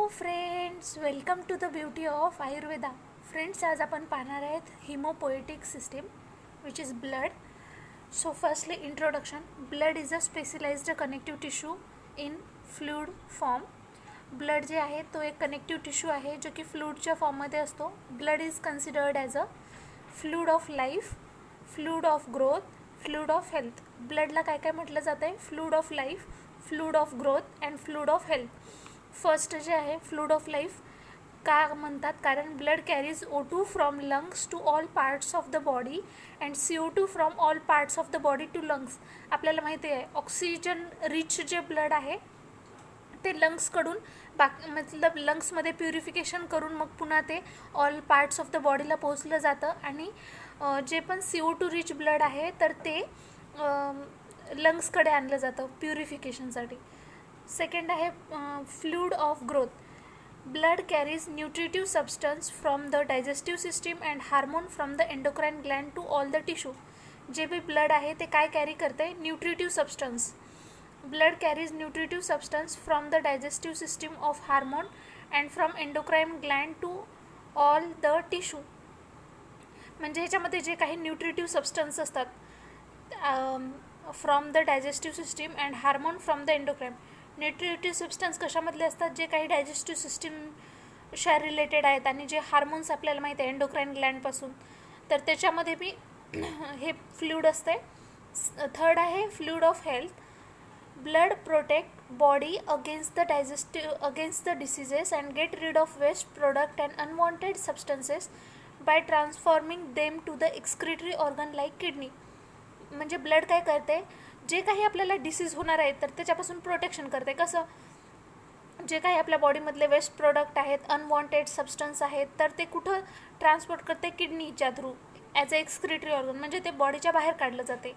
Friends, welcome to the beauty of Ayurveda. Friends, आज आपण पाहणार आहेत haemopoietic system which is blood. So firstly introduction. Blood is a specialised connective tissue in fluid form. Blood जे आहे तो एक connective tissue आहे जो की फ्लूइडच्या फॉर्ममध्ये असतो. Blood is considered as a fluid of life, fluid of growth, fluid of health. ब्लडला काय काय म्हटलं जातं आहे? Fluid of life, fluid of growth and fluid of health. First जे आहे फ्लूइड ऑफ लाईफ का म्हणतात? कारण blood carries O2 from lungs to all parts of the body and CO2 from all parts of the body to lungs. आपल्याला माहिती आहे oxygen rich जे blood आहे ते लंग्सकडून मतलब लंग्समध्ये प्युरिफिकेशन करून मग पुन्हा ते ऑल पार्ट्स ऑफ द बॉडीला पोहोचलं जातं. आणि जे पण CO2 रिच ब्लड आहे तर ते लंग्सकडे आणलं जातं प्युरिफिकेशनसाठी. सेकंड आहे fluid of growth. Blood carries nutritive substance from the digestive system and hormone from the endocrine gland to all the tissue. जे बी ब्लड आहे ते काय कॅरी करते? Nutritive substance. Blood carries nutritive substance from the digestive system of hormone and from endocrine gland to all the tissue. म्हणजे ह्याच्यामध्ये जे काही न्यूट्रिटिव्ह सबस्टन्स असतात from the digestive system and hormone from the endocrine. Nutritive substance कशामधले असतात? जे काही digestive सिस्टीमशा related आहेत आणि जे हार्मोन्स आपल्याला माहिती आहे एंडोक्राइन ग्लँडपासून, तर त्याच्यामध्ये बी हे फ्लूइड असते. थर्ड आहे fluid of health. Blood protect body against the diseases and get rid of waste product and unwanted substances by transforming them to the excretory organ like kidney. म्हणजे blood काय करते? जे काही आपल्याला डिसीज होणार आहे तर त्याच्यापासून प्रोटेक्शन करते. कसं? जे काही आपल्या बॉडीमधले वेस्ट प्रोडक्ट आहेत, अनवॉन्टेड सबस्टन्स आहेत, तर ते कुठं ट्रान्सपोर्ट करते? किडनीच्या through as a excretory organ, म्हणजे ते बॉडीच्या बाहेर काढलं जाते.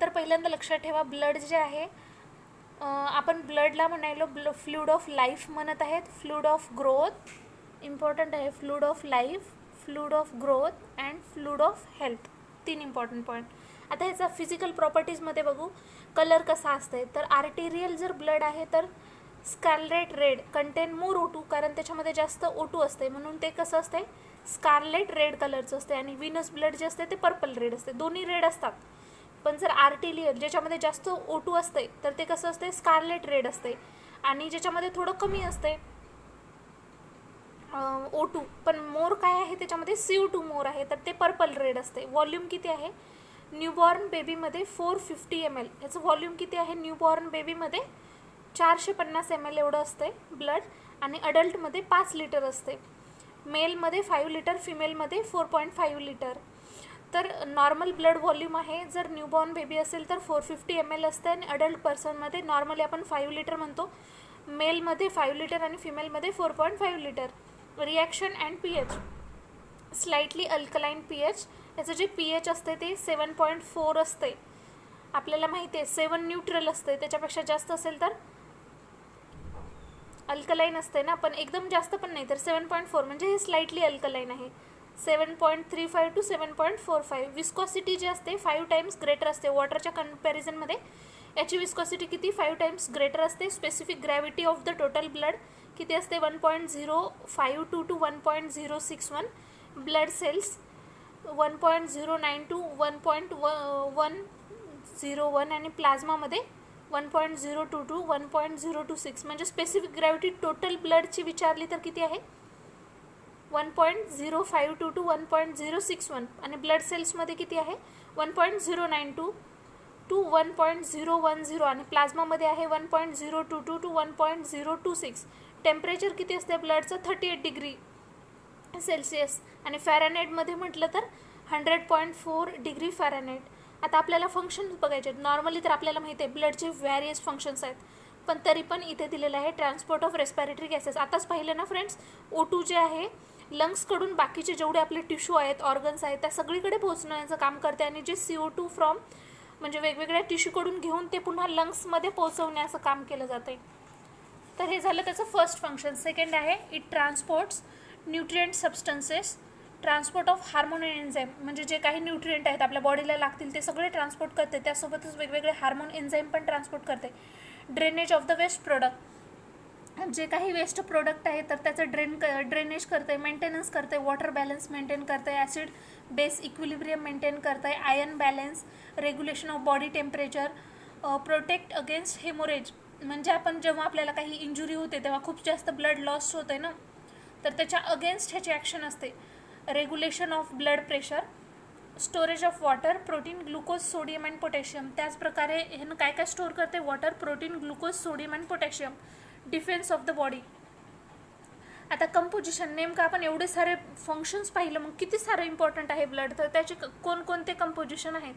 तर पहिल्यांदा लक्षात ठेवा, ब्लड जे आहे आपण ब्लडला म्हणायलो फ्लूइड ऑफ लाईफ म्हणत आहेत. फ्लूइड ऑफ ग्रोथ इम्पॉर्टंट आहे. Fluid of life, fluid of growth and fluid of health. 3 important point. आता ह्याचा फिजिकल प्रॉपर्टीजमध्ये बघू कलर कसा असते. तर आर्टेरियल जर ब्लड आहे तर Scarlett red contain more O2, कारण त्याच्यामध्ये जास्त O2 असते म्हणून ते कसं असते? स्कारलेट रेड कलरचं असते. आणि विनस ब्लड जे असते ते पर्पल रेड असते. दोन्ही रेड असतात. पण जर आर्टेरियल ज्याच्यामध्ये जास्त O2 असते तर ते कसं असते? स्कारलेट रेड असते. आणि ज्याच्यामध्ये थोडं कमी असते O2 पण मोर काय आहे त्याच्यामध्ये? CO2 मोर आहे तर ते पर्पल रेड असते. व्हॉल्यूम किती आहे? न्यूबॉर्न बेबीमध्ये 450 ml. याचं व्हॉल्यूम किती आहे? न्यूबॉर्न बेबीमध्ये 450 ml एवढं असते ब्लड. आणि अडल्टमध्ये 5 लिटर असते. मेलमध्ये 5 लिटर, फिमेलमध्ये 4.5 लिटर. तर नॉर्मल ब्लड व्हॉल्यूम आहे जर न्यूबॉर्न बेबी असेल तर 450 ml असते. आणि अडल्ट पर्सनमध्ये नॉर्मली आपण 5 लिटर म्हणतो. मेलमध्ये 5 लिटर आणि फिमेलमध्ये 4.5 litre. Reaction and pH. Slightly alkaline pH. याचं जे pH असते ते 7.4 असते. आपल्याला माहिती आहे 7 न्यूट्रल असते, त्याच्यापेक्षा जास्त असेल तर अल्कलाइन असते ना, पण एकदम जास्त पण नाही. तर 7.4 म्हणजे हे स्लाइटली अल्कलाइन आहे. 7.35 टू 7.45. विस्कॉसिटी जी असते 5 टाइम्स ग्रेटर असते. वॉटरच्या कंपॅरिझनमध्ये याची विस्कॉसिटी किती? 5 टाइम्स ग्रेटर असते. Specific gravity of the total blood किती असते? 1.052 टू 1.061. ब्लड सेल्स 1.09 टू 1.101 आणि प्लाझ्मामध्ये 1.02 टू 1.026. म्हणजे स्पेसिफिक ग्रॅव्हिटी टोटल ब्लडची विचारली तर किती आहे? 1.052 टू 1.061. आणि ब्लड सेल्समध्ये किती आहे? 1.092 टू 1.010. आणि प्लाझ्मामध्ये आहे 1.022 टू 1.026. टेम्परेचर किती असते ब्लडचं? 38 डिग्री सेल्सिअस. आणि फॅरनहाइटमध्ये म्हटलं तर 100.4 डिग्री फॅरनहाइट. आता आपल्याला फंक्शन्स बघायचे आहेत. नॉर्मली तर आपल्याला माहिती आहे ब्लडचे व्हॅरियस फंक्शन्स आहेत, पण तरी पण इथे दिलेलं आहे ट्रान्सपोर्ट ऑफ रेस्पिरेटरी गॅसेस. आताच पाहिलं ना फ्रेंड्स, O2 जे आहे लंग्सकडून बाकीचे जेवढे आपले टिश्यू आहेत, ऑर्गन्स आहेत, त्या सगळीकडे पोहोचण्याचं काम करते. आणि जे CO2 फ्रॉम म्हणजे वेगवेगळ्या टिश्यूकडून घेऊन ते पुन्हा लंग्समध्ये पोहोचवण्याचं काम केलं जाते. तर हे झालं त्याचं फर्स्ट फंक्शन. सेकंड आहे it transports nutrient substances. Transport of hormone and enzyme, म्हणजे जे काही न्यूट्रिएंट आहेत आपल्या बॉडीला लागतील ते सगळे ट्रान्सपोर्ट करते. त्यासोबतच वेगवेगळे हार्मोन एन्झाईम पण ट्रान्सपोर्ट करते. Drainage of the waste product. जे काही वेस्ट प्रोडक्ट आहे तर त्याचं ड्रेनेज करते, मेंटेनन्स करते, वॉटर बॅलन्स मेंटेन करते, ॲसिड बेस इक्विलिब्रियम मेंटेन करते, iron balance, regulation of body temperature, protect against haemorrhage. म्हणजे आपण जेव्हा आपल्याला काही इंजुरी होते तेव्हा खूप जास्त ब्लड लॉस होते ना, तर त्याच्या अगेन्स्ट ह्याची ॲक्शन असते. Regulation of blood pressure, storage of water, protein, glucose, sodium and potassium. त्याचप्रकारे ह्यानं काय काय स्टोअर करते? Water, protein, glucose, sodium and potassium. Defence of the body. आता कंपोजिशन, नेमकं आपण एवढे सारे फंक्शन्स पाहिलं, मग किती सारं इम्पॉर्टंट आहे ब्लड. तर त्याचे कोणकोणते कंपोजिशन आहेत?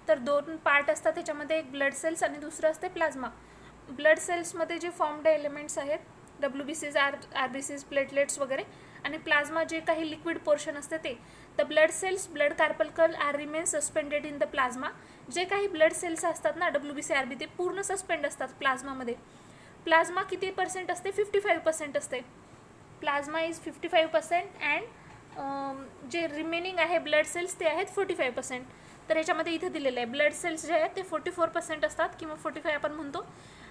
तर 2 पार्ट असतात त्याच्यामध्ये, एक ब्लड सेल्स आणि दुसरं असते प्लाझ्मा. ब्लड सेल्समध्ये जे फॉर्म्ड एलिमेंट्स आहेत, WBCs, RBCs, प्लेटलेट्स वगैरे, आणि प्लाझ्मा जे काही लिक्विड पोर्शन असते ते. The blood cells, blood corpuscle are remain suspended in the plasma. जे काही ब्लड सेल्स असतात ना, WBC, RBC, ते पूर्ण सस्पेंड असतात प्लाझ्मामध्ये. प्लाझ्मा किती % असते? 55% असते. प्लाझ्मा इज 55% अँड जे रिमेनिंग आहे ब्लड सेल्स ते आहेत 45%. तर याच्यामध्ये इथे दिलेलं आहे ब्लड सेल्स जे आहेत ते 44% असतात किंवा 45 आपण म्हणतो,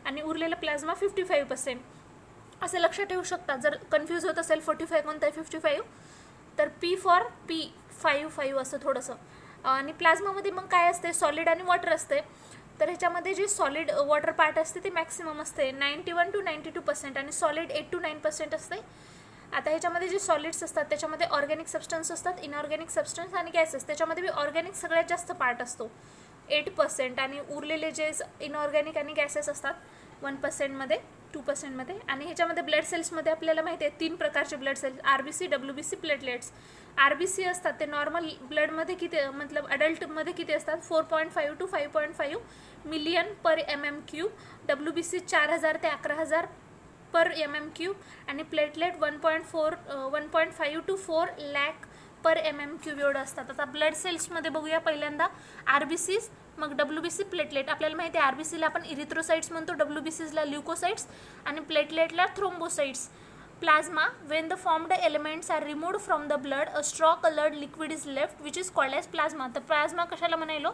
आणि उरलेलं प्लाझ्मा 55%. असं लक्षात ठेवू शकता. जर कन्फ्यूज होत असेल 45 कोणतं आहे 55, तर P फॉर P55 असं थोडंसं. आणि प्लाझ्मामध्ये मग काय असते? सॉलिड आणि वॉटर असते. तर ह्याच्यामध्ये जे सॉलिड वॉटर पार्ट असते ते मॅक्सिमम असते 91 to 92% आणि सॉलिड 8 to 9% असते. आता ह्याच्यामध्ये जे सॉलिड्स असतात त्याच्यामध्ये ऑर्गॅनिक सबस्टन्स असतात, इनऑर्गॅनिक सबस्टन्स आणि गॅसेस. त्याच्यामध्ये बी ऑर्गॅनिक सगळ्यात जास्त पार्ट असतो 8%, आणि उरलेले जे इनऑर्गॅनिक आणि गॅसेस असतात 1%मध्ये, 2%मध्ये. आणि ह्याच्यामध्ये ब्लड सेल्समध्ये आपल्याला माहिती आहे 3 प्रकारचे blood cells, RBC, WBC, platelets. RBC असतात ते नॉर्मल ब्लडमध्ये किती, मतलब अडल्टमध्ये किती असतात? 4.5 to 5.5 million per MM3. WBC 4000 ते 11000 पर MM3 आणि platelet 1.5 to 4 lakh per MM3 एवढं असतात. आता ब्लड सेल्समध्ये बघूया पहिल्यांदा RBCs, मग WBC, प्लेटलेट. आपल्याला माहिती आहे RBCला आपण इरिथ्रोसाइट्स म्हणतो, WBCsला ल्युकोसाइट्स आणि प्लेटलेटला thrombocytes. Plasma, when the formed elements are removed from the blood, a straw colored liquid is left which is called as plasma. तर प्लाझ्मा कशाला म्हणायलो?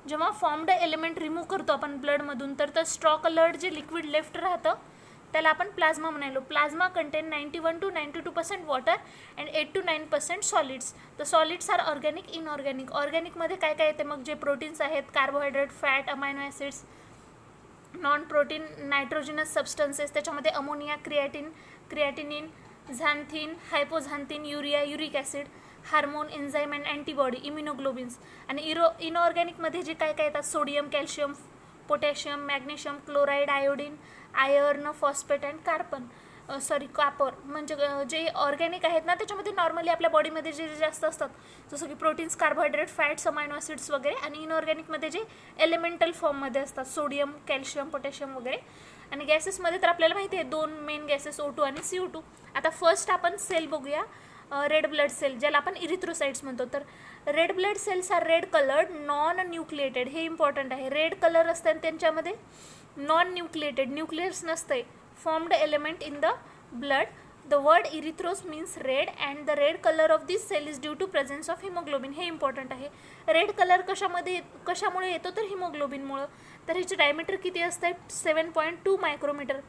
जेव्हा फॉर्म्ड एलिमेंट रिमूव्ह करतो आपण ब्लडमधून, तर ते स्ट्रॉ कलर्ड जे लिक्विड लेफ्ट राहतं त्याला आपण प्लाझ्मा म्हणायलो. Plasma contain 91 to 92% water and 8 to 9% solids. तर सॉलिड्स आर ऑर्गॅनिक, इनऑर्गॅनिक. ऑर्गॅनिकमध्ये काय काय येते? मग जे प्रोटीन्स आहेत, carbohydrate, fat, amino acids, non protein, nitrogenous substances. त्याच्यामध्ये ammonia, creatinine, xanthine, hypoxanthine, urea, uric acid, hormone, enzyme and antibody, immunoglobins. आणि इनऑर्गॅनिकमध्ये जे काय काय येतात? Sodium, calcium, potassium, magnesium, chloride, iodine, iron, phosphate and कापर. म्हणजे जे ऑर्गॅनिक आहेत ना त्याच्यामध्ये नॉर्मली आपल्या बॉडीमध्ये जे जास्त असतात, जसं की proteins, carbohydrate, fats, amino acids वगैरे. आणि इनऑर्गॅनिकमध्ये जे एलिमेंटल फॉर्ममध्ये असतात, सोडियम, कॅल्शियम, पोटॅशियम वगैरे. आणि गॅसेसमध्ये तर आपल्याला माहिती आहे 2 मेन गॅसेस, O2 आणि CO2. आता फर्स्ट आपण सेल बघूया, रेड ब्लड सेल, ज्याला आपण इरिथ्रोसाइट्स म्हणतो. तर red blood cells are red coloured, non nucleated. हे इम्पॉर्टंट आहे. रेड कलर असते आणि त्यांच्यामध्ये नॉन न्यूक्लिएटेड, न्यूक्लियस नसते, formed element in the blood. The word erythros means red and the red colour of this cell is due to presence of haemoglobin. हे important आहे. Red colour कशामुळे येतो? तर हिमोग्लोबिनमुळं. तर ह्याची डायमीटर किती असते? 7.2 मायक्रोमीटर.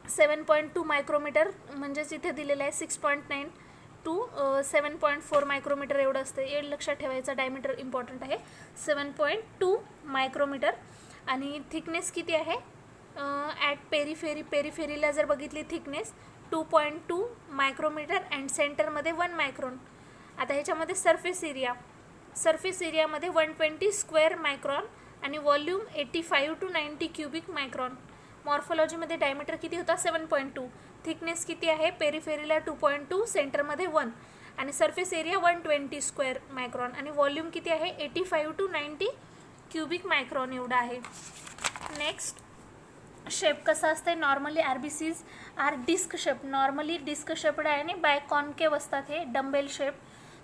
7.2 मायक्रोमीटर म्हणजेच इथे दिलेलं आहे 6.9 to 7.4 मायक्रोमीटर एवढं असतं. हे लक्षात ठेवायचं. डायमीटर इम्पॉर्टंट आहे. 7.2 मायक्रोमीटर. आणि थिकनेस किती आहे? ॲट पेरिफेरीला जर बघितली थिकनेस 2.2 मायक्रोमीटर अँड सेंटरमध्ये 1 मायक्रॉन. आता ह्याच्यामध्ये सरफेस एरियामध्ये 120 स्क्वेअर मायक्रॉन आणि व्हॉल्यूम 85 to 90 क्युबिक मायक्रॉन. मॉर्फोलॉजीमध्ये डायमीटर किती होता? 7.2. थिकनेस किती आहे? पेरिफेरीला 2.2, सेंटरमध्ये 1 आणि सरफेस एरिया 120 स्क्वेअर मायक्रॉन आणि व्हॉल्यूम किती आहे? 85 to 90 क्युबिक मायक्रॉन एवढा आहे. नेक्स्ट, शेप कसा असते? Normally RBCs are disc shape. Normally disc shaped आहे आणि बायकॉन्केव असतात. हे डम्बेल शेप.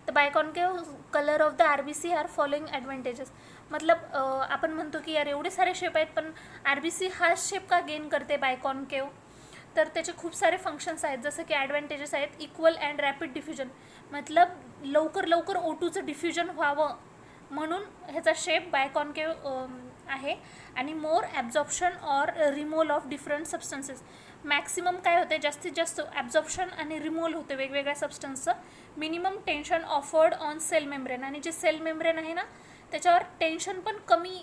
तर biconcave colour of the RBC are following advantages. मतलब आपण म्हणतो की यार एवढे सारे शेप आहेत, पण RBC हा शेप का गेन करते बायकॉन्केव? तर त्याचे खूप सारे फंक्शन्स आहेत. जसं की ॲडव्हान्टेजेस आहेत, इक्वल अँड रॅपिड डिफ्युजन. मतलब लवकर O2चं डिफ्युजन व्हावं म्हणून ह्याचा शेप बायकॉन्केव आहे आणि more absorption or removal of different substances. Maximum काय होते, जास्तीत जास्त ॲब्झॉर्प्शन आणि रिमूव्हल होते वेगवेगळ्या सबस्टन्सचं. Minimum tension offered on cell membrane, आणि जे सेल मेम्ब्रेन आहे ना त्याच्यावर टेन्शन पण कमी,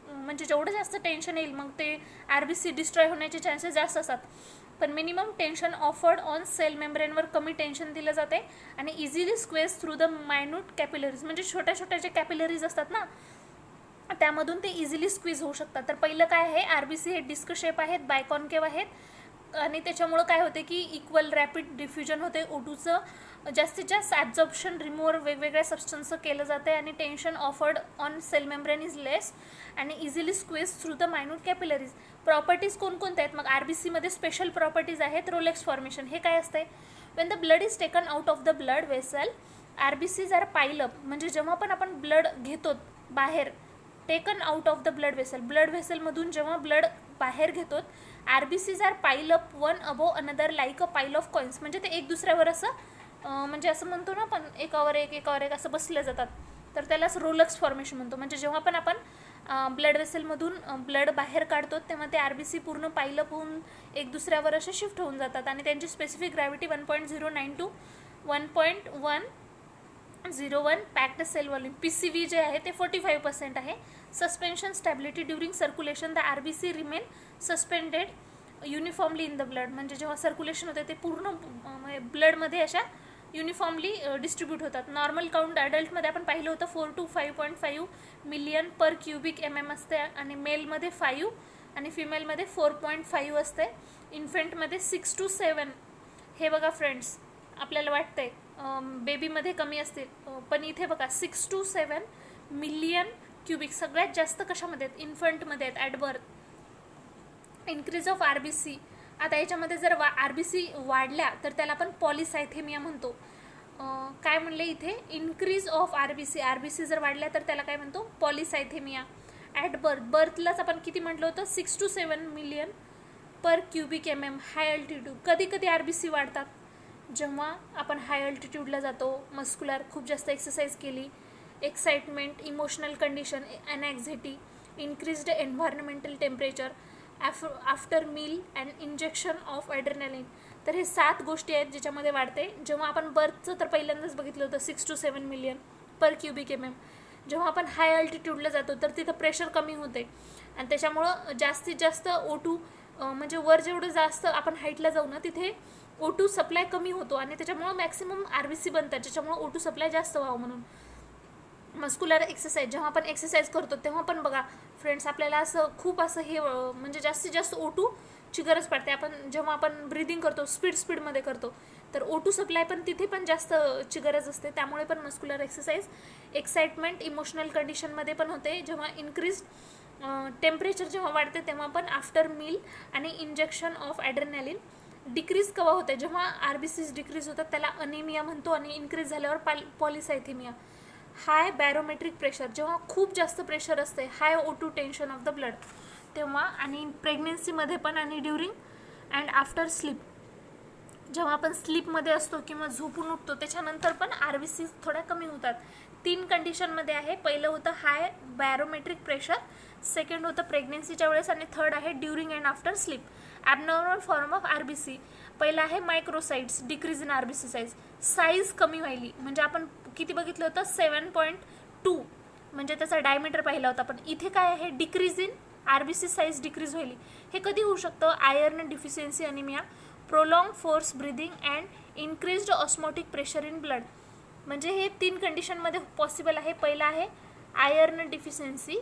म्हणजे जेवढं जास्त टेन्शन येईल मग ते RBC डिस्ट्रॉय होण्याचे चान्सेस जास्त असतात. पण minimum tension offered on cell मेम्ब्रेनवर कमी टेन्शन दिलं जाते आणि easily squeeze through the minute capillaries, म्हणजे छोट्या छोट्या जे कॅपिलरीज असतात ना त्यामधून ते इझिली स्क्वीज होऊ शकतात. तर पहिलं काय आहे, RBC हे डिस्क शेप आहेत, बायकॉन्केव आहेत आणि त्याच्यामुळं काय होते की इक्वल रॅपिड डिफ्युजन होते. O2चं जास्तीत जास्त ॲब्झॉर्प्शन रिमूव्हर वेगवेगळ्या सबस्टन्सचं केलं जाते आणि tension offered on cell membrane is less आणि easily squeeze through the minute capillaries. Properties कोणकोणत्या आहेत मग RBCमध्ये? स्पेशल प्रॉपर्टीज आहेत. रोलेक्स फॉर्मेशन हे काय असते, when the blood is taken out of the blood vessel RBCज आर पाईल अप, म्हणजे जेव्हा पण आपण ब्लड घेतो बाहेर, taken out of the blood vessel, blood वेसलमधून जेव्हा ब्लड बाहेर घेतो RBCज are pile up one above another like a पाईल ऑफ कॉईन्स, म्हणजे ते एक दुसऱ्यावर असं म्हणजे असं म्हणतो ना आपण एकावर एक असं बसले जातात, तर त्यालाच रोलेक्स फॉर्मेशन म्हणतो. म्हणजे जेव्हा पण आपण ब्लड वेसलमधून ब्लड बाहेर काढतो तेव्हा ते RBC पूर्ण पाईल अप होऊन एक दुसऱ्यावर असे शिफ्ट होऊन जातात आणि त्यांची specific gravity 1.09 to 1.101 packed cell volume. PCV जे आहे ते 45% आहे. Suspension stability during circulation the RBC remain suspended uniformly in the blood, म्हणजे जेव्हा सर्क्युलेशन होते ते पूर्ण ब्लडमध्ये अशा युनिफॉर्मली डिस्ट्रीब्यूट होतात. नॉर्मल काउंट अडल्टमध्ये आपण पाहिलं होतं 4 to 5.5 million per cubic MM असते आणि मेलमध्ये 5 आणि फिमेलमध्ये 4.5 असते. इन्फंटमध्ये 6 to 7. हे बघा फ्रेंड्स, आपल्याला वाटतंय बेबीमध्ये कमी असतील, पण इथे बघा 6 to 7 मिलियन क्युबिक सगळ्यात जास्त कशामध्ये आहेत, इन्फंटमध्ये आहेत at birth. Increase of RBC, आता याच्यामध्ये जर RBC वाढल्या तर त्याला आपण पॉलिसायथेमिया म्हणतो. काय म्हणले इथे, इन्क्रीज ऑफ RBC जर वाढल्या तर त्याला काय म्हणतो, पॉलिसायथेमिया. ॲट बर्थलाच आपण किती म्हटलं होतं, 6 to 7 million per cubic MM. High altitude, कधी कधी RBC वाढतात जेव्हा आपण हाय अल्टिट्यूडला जातो, मस्क्युलर खूप जास्त एक्सरसाइज केली, excitement, emotional condition, anxiety, increased environmental temperature, after meal and injection of adrenaline. तर हे 7 गोष्टी आहेत ज्याच्यामध्ये वाढते. जेव्हा आपण बर्थचं तर पहिल्यांदाच बघितलं होतं 6 to 7 million per cubic MM. जेव्हा आपण हाय अल्टिट्यूडला जातो तर तिथं प्रेशर कमी होते आणि त्याच्यामुळं जास्तीत जास्त O2 म्हणजे वर जेवढं जास्त आपण हाईटला जाऊ ना तिथे O2 सप्लाय कमी होतो आणि त्याच्यामुळं मॅक्सिमम RBC बनतात, ज्याच्यामुळं O2 सप्लाय जास्त व्हावं म्हणून. मस्क्युलर एक्सरसाइज, जेव्हा आपण एक्सरसाइज करतो तेव्हा पण बघा फ्रेंड्स आपल्याला असं खूप असं हे म्हणजे जास्तीत जास्त O2 ची गरज पडते. आपण जेव्हा आपण ब्रीदिंग करतो स्पीडमध्ये करतो तर O2 सप्लाय पण तिथे पण जास्त ची गरज असते. त्यामुळे पण मस्क्युलर एक्सरसाइज, एक्साइटमेंट, इमोशनल कंडिशनमध्ये पण होते. जेव्हा इन्क्रीज टेम्परेचर जेव्हा वाढते तेव्हा पण आफ्टर मील आणि इंजेक्शन ऑफ ॲड्रेनालिन. डिक्रीज केव्हा होते, जेव्हा RBCज डिक्रीज होतात त्याला अनिमिया म्हणतो आणि इन्क्रीज झाल्यावर पॉलिसायथेमिया. हाय बॅरोमेट्रिक प्रेशर, जेव्हा खूप जास्त प्रेशर असते, हाय O2 tension off the blood तेव्हा, आणि प्रेग्नेन्सीमध्ये पण आणि ड्युरिंग अँड आफ्टर स्लीप, जेव्हा आपण स्लीपमध्ये असतो किंवा झोपून उठतो त्याच्यानंतर पण RBC थोड्या कमी होतात. 3 कंडिशनमध्ये आहे. पहिलं होतं हाय बॅरोमेट्रिक प्रेशर, सेकंड होतं प्रेग्नेन्सीच्या वेळेस आणि थर्ड आहे during and after sleep. Abnormal form of RBC, पहिलं आहे मायक्रोसाइट्स, डिक्रीज इन RBC साईज कमी व्हायली, म्हणजे आपण किती बघितलं होतं 7.2 म्हणजे त्याचा डायमीटर पाहिला होता. पण इथे काय आहे, decrease in RBC size decrease व्हायली. हे कधी होऊ शकतं, iron deficiency anaemia, prolong force breathing and increased osmotic pressure in blood. म्हणजे हे 3 कंडिशनमध्ये पॉसिबल आहे. पहिला आहे iron deficiency,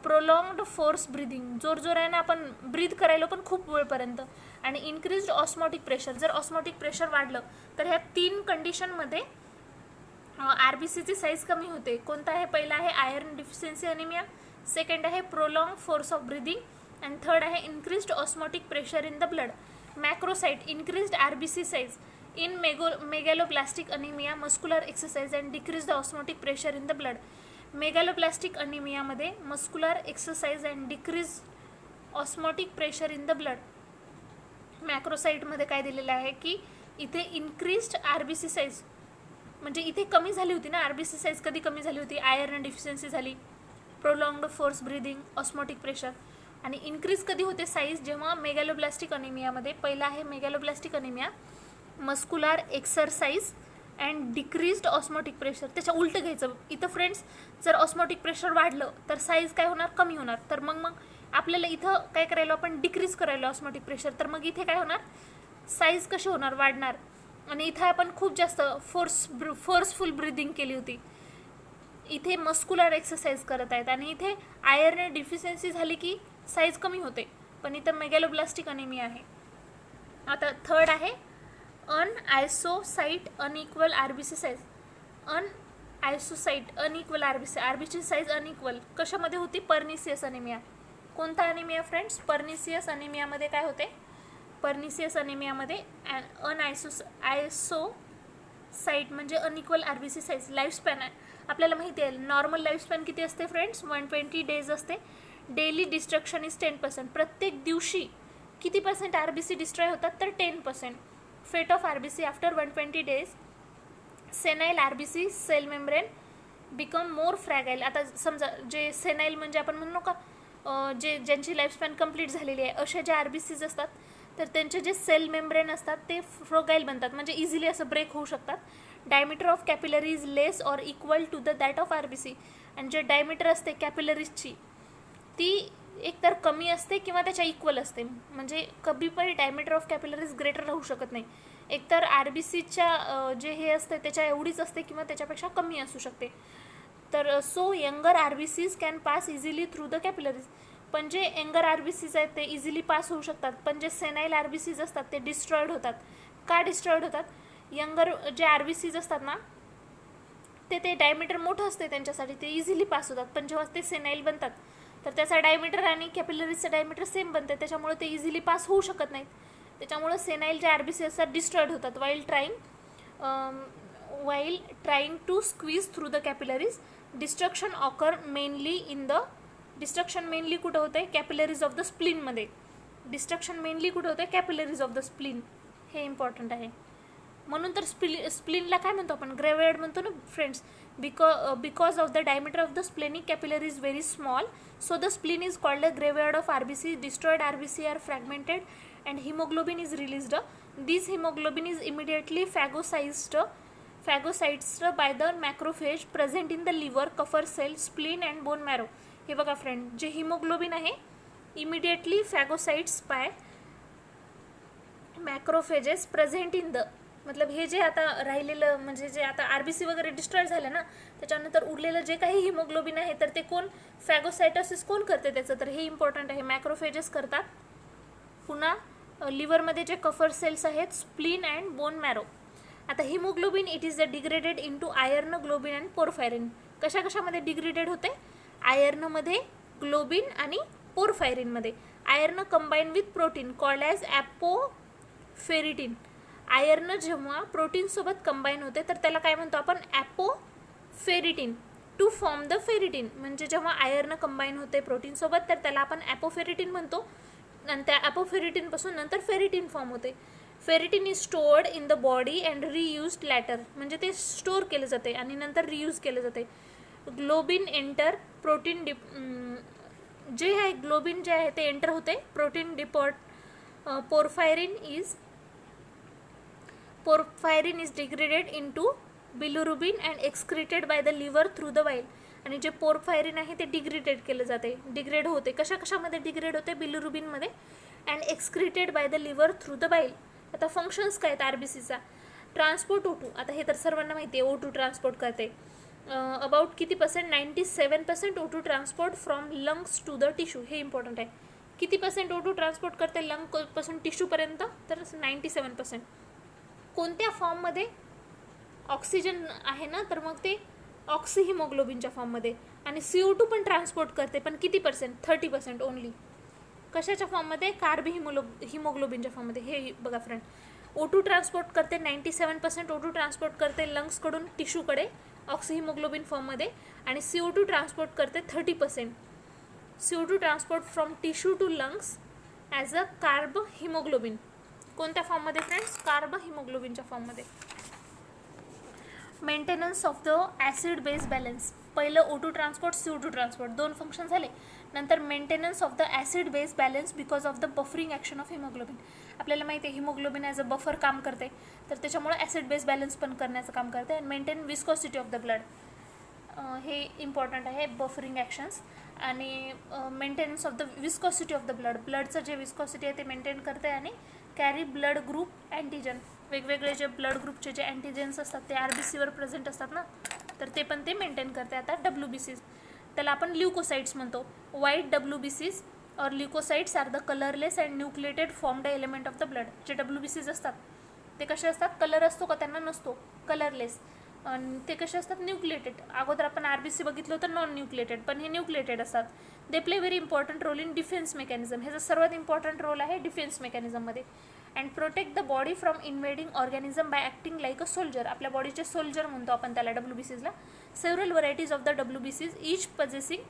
prolonged force breathing, जोरजोराने आपण ब्रीथ करायला पण खूप वेळपर्यंत, आणि इन्क्रीज्ड ऑस्मोटिक प्रेशर. जर ऑस्मोटिक प्रेशर वाढलं तर ह्या 3 कंडिशनमध्ये RBCची साईज कमी होते. कोणता आहे, पहिला आहे आयर्न डिफिशियन्सी अनिमिया, सेकंड आहे prolong force of breathing and third आहे increased osmotic pressure in the blood. Macrocyte, increased RBC size in megaloblastic anaemia, muscular exercise and decrease the osmotic pressure in the blood. Megaloblastic अनिमियामध्ये muscular exercise and decrease osmotic pressure in the blood. मॅक्रोसाइटमध्ये काय दिलेलं आहे की इथे increased RBC size, म्हणजे इथे कमी झाली होती ना RBC साईज, कधी कमी झाली होती, आयर्न डिफिशियन्सी झाली, prolonged force breathing, osmotic pressure. आणि इन्क्रीज कधी होते साईज? जेव्हा मेगॅलोब्लास्टिक अनिमियामध्ये. पहिला आहे megaloblastic anaemia, muscular exercise and decreased osmotic pressure. त्याच्या उलटं घ्यायचं इथं फ्रेंड्स. जर ऑस्मोटिक प्रेशर वाढलं तर साईज काय होणार? कमी होणार. तर मग आपल्याला इथं काय करायला? आपण डिक्रीज करायला ऑस्मोटिक प्रेशर. तर मग इथे काय होणार? साईज कशी होणार? वाढणार. आणि इथे आपण खूप जास्त फोर्सफुल ब्रीदिंग केली होती. इथे मस्कुलर एक्सरसाइज करत आहेत आणि इथे आयर्न डिफिशियन्सी झाली की साईज कमी होते. पण इथं मेगॅलोब्लास्टिक अनिमिया आहे. आता थर्ड आहे anisocyte unequal RBC size. Anisocyte unequal RBC size unequal कशामध्ये होती? Pernicious anaemia. कोणता अनिमिया फ्रेंड्स? पर्निसियस अनिमियामध्ये काय होते? पर्निसियस अनिमियामध्ये आयसोसाइट म्हणजे अनइक्वल आरबीसी साईज. लाईफस्पॅन आहे आपल्याला माहिती आहे. नॉर्मल लाईफस्पॅन किती असते फ्रेंड्स? 120 डेज असते. Daily destruction is 10%. प्रत्येक दिवशी किती % आरबीसी डिस्ट्रॉय होतात? तर 10%. Fate of RBC after 120 days. Senile RBC cell membrane become more fragile. आता समजा जे सेनाईल म्हणजे आपण म्हणू का ज्यांची लाईफस्पॅन कंप्लीट झालेली आहे असे जे आरबीसीज असतात तर त्यांचे जे सेल मेम्ब्रेन असतात ते फ्रॅगाईल बनतात, म्हणजे इझिली असं ब्रेक होऊ शकतात. Diameter of capillary is less or equal to the that of RBC. आणि जे डायमीटर असते कॅपिलरीजची ती एकतर कमी असते किंवा त्याच्या इक्वल असते. म्हणजे कधी पण डायमीटर ऑफ कॅपिलरीज ग्रेटर राहू शकत नाही. एकतर आरबीसीच्या जे हे असते त्याच्या एवढीच असते किंवा त्याच्यापेक्षा कमी असू शकते. तर so younger RBCs can pass easily through the capillaries. पण जे यंगर आरबीसीज आहेत ते इझिली पास होऊ शकतात. पण जे सेनाईल आरबीसीज असतात ते डिस्ट्रॉईड होतात. का डिस्ट्रॉईड होतात? यंगर जे आरबीसीज असतात ना ते डायमीटर मोठं असते त्यांच्यासाठी, ते इझिली पास होतात. पण जेव्हा ते सेनाईल बनतात तर त्याचा डायमीटर आणि कॅपिलरीजचा डायमीटर सेम बनते, त्याच्यामुळे ते इझिली पास होऊ शकत नाहीत. त्याच्यामुळे सेनाईल जे आरबीसी असतात डिस्ट्रॉईड होतात while trying to squeeze through the capillaries. Destruction occur mainly in the. Destruction mainly कुठं होते? कॅपिलरीज ऑफ द स्प्लिनमध्ये. डिस्ट्रक्शन मेनली कुठं होते? Capillaries of the spleen. हे इम्पॉर्टंट आहे. म्हणून तर स्प्लिनला काय म्हणतो आपण? ग्रेव्हयार्ड म्हणतो ना friends. Because of the diameter of the splenic capillary is very small, so the spleen is called a graveyard of RBC. Destroyed RBC are fragmented and hemoglobin is released. This hemoglobin is immediately phagocytosed by the macrophage present in the liver, Kupffer cell, spleen and bone marrow. हे बघा friend, जे haemoglobin आहे immediately phagocytes by macrophages present in the. मतलब हे जे आता राहिलेलं म्हणजे जे आता आरबीसी वगैरे डिस्ट्रॉय झालं ना त्याच्यानंतर उरलेलं जे काही हिमोग्लोबिन आहे तर ते कोण? फॅगोसायटोसिस कोण करते त्याचं? तर हे इम्पॉर्टंट आहे. मॅक्रोफेजेस करतात. पुन्हा लिव्हरमध्ये जे कफर सेल्स आहेत, स्प्लीन अँड बोन मॅरो. आता haemoglobin it is degraded into iron, globin and porphyrin. कशामध्ये डिग्रेडेड होते? आयर्नमध्ये, ग्लोबिन आणि पोरफायरिनमध्ये. Iron combine with protein called as apoferritin. Iron जेव्हा प्रोटीनसोबत कंबाईन होते तर त्याला काय म्हणतो आपण? Apoferritin. To form the ferritin. म्हणजे जेव्हा आयर्न कंबाईन होते प्रोटीनसोबत तर त्याला आपण ॲपोफेरिटिन म्हणतो. आणि त्या ॲपोफेरिटिनपासून नंतर फेरिटिन फॉर्म होते. Ferritin is stored in the body and reused later. म्हणजे ते स्टोअर केले जाते आणि नंतर रियूज केले जाते. ग्लोबिन एंटर प्रोटीन जे आहे ग्लोबिन जे आहे ते एंटर होते protein depot. Porphyrin is degraded into bilirubin and excreted by the liver through the bile. आणि जे पोरफायरिन आहे ते डिग्रेड होते. कशामध्ये डिग्रेड होते? बिलुरुबिनमध्ये. And excreted by the liver through the bile. आता फंक्शन्स काय आहेत आरबीसीचा? Transport O2. आता हे तर सर्वांना माहिती आहे O2 ट्रान्सपोर्ट करते. अबाउट किती %? 97% O2 transport from lungs to the tissue. हे इम्पॉर्टंट आहे. किती % O2 ट्रान्सपोर्ट करते लंगपासून टिश्यूपर्यंत? तर 97%. कोणत्या फॉर्ममध्ये? ऑक्सिजन आहे ना तर मग ते ऑक्सी हिमोग्लोबिनच्या फॉर्ममध्ये. आणि CO2 पण ट्रान्सपोर्ट करते, पण किती %? 30% ओनली. कशाच्या फॉर्ममध्ये? कार्ब हिमोग्लोबिनच्या फॉर्ममध्ये. हे बघा फ्रेंड, O2 ट्रान्सपोर्ट करते 97% O2 ट्रान्सपोर्ट करते लंग्सकडून टिश्यूकडे ऑक्सी हिमोग्लोबिन फॉर्ममध्ये. आणि CO2 ट्रान्सपोर्ट करते 30%. CO2 transport from tissue to lungs as a carb haemoglobin. कोणत्या फॉर्ममध्ये फ्रेंड्स? कार्ब हिमोग्लोबिनच्या फॉर्ममध्ये. Maintenance of the acid base balance. पहिलं O2 transport CO2 transport 2 function झाले. नंतर maintenance of the acid base balance because of the buffering action of haemoglobin. आपल्याला माहिती आहे हिमोग्लोबिन ॲज अ बफर काम करते, तर त्याच्यामुळे ॲसिड बेस बॅलन्स पण करण्याचं काम करते. And maintain viscosity of the blood, हे इम्पॉर्टंट आहे बफरिंग ॲक्शन्स. आणि maintenance of the viscosity of the blood, ब्लडचं जे विस्कॉसिटी आहे ते मेंटेन करते. आणि कॅरी ब्लड ग्रुप अँटीजन, वेगवेगळे जे ब्लड ग्रुपचे जे अँटीजन्स असतात ते RBCवर प्रेझेंट असतात ना, तर ते पण ते मेंटेन करते. आता WBCs, त्याला आपण ल्युकोसाइट्स म्हणतो. व्हाईट WBCs और leukocytes are the colourless and nucleated formed element of the blood. जे WBCs असतात ते कसे असतात, कलर असतो का त्यांना, नसतो, कलरलेस. आणि ते कसे असतात, न्यूक्लिएटेड. अगोदर आपण RBC बघितलं होतं नॉन न्यूक्लिएटेड, पण हे न्यूक्लिएटेड असतात. They play very important role in defence mechanism. ह्याचा सर्वात इम्पॉर्टंट रोल आहे डिफेन्स मेकॅनिझममध्ये. And protect the body from invading organism by acting like a soldier. आपल्या बॉडीचे सोल्जर म्हणतो आपण त्याला WBCsला. Several varieties of the WBCs each possessing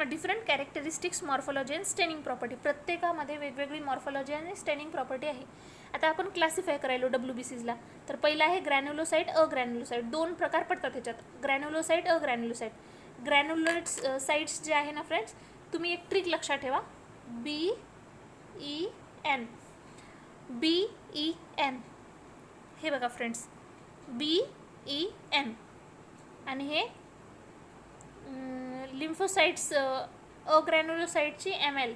different characteristics, morphology and staining property. प्रत्येकामध्ये वेगवेगळी मॉर्फॉलॉजी आणि स्टेनिंग प्रॉपर्टी आहे. आता आपण क्लासिफाय करायलो WBCsला. तर पहिला आहे ग्रॅन्युलोसाइट, अग्रॅन्युलोसाइट. 2 प्रकार पडतात ह्याच्यात, ग्रॅन्युलोसाइट, अग्रॅन्युलोसाइट. ग्रॅन्युलर साइट्स जे आहे ना फ्रेंड्स, तुम्ही एक ट्रिक लक्षात ठेवा, BEN, BEN, हे बघा फ्रेंड्स, BEN. आणि हे लिम्फोसाइट्स अग्रॅन्युलोसाइटची ML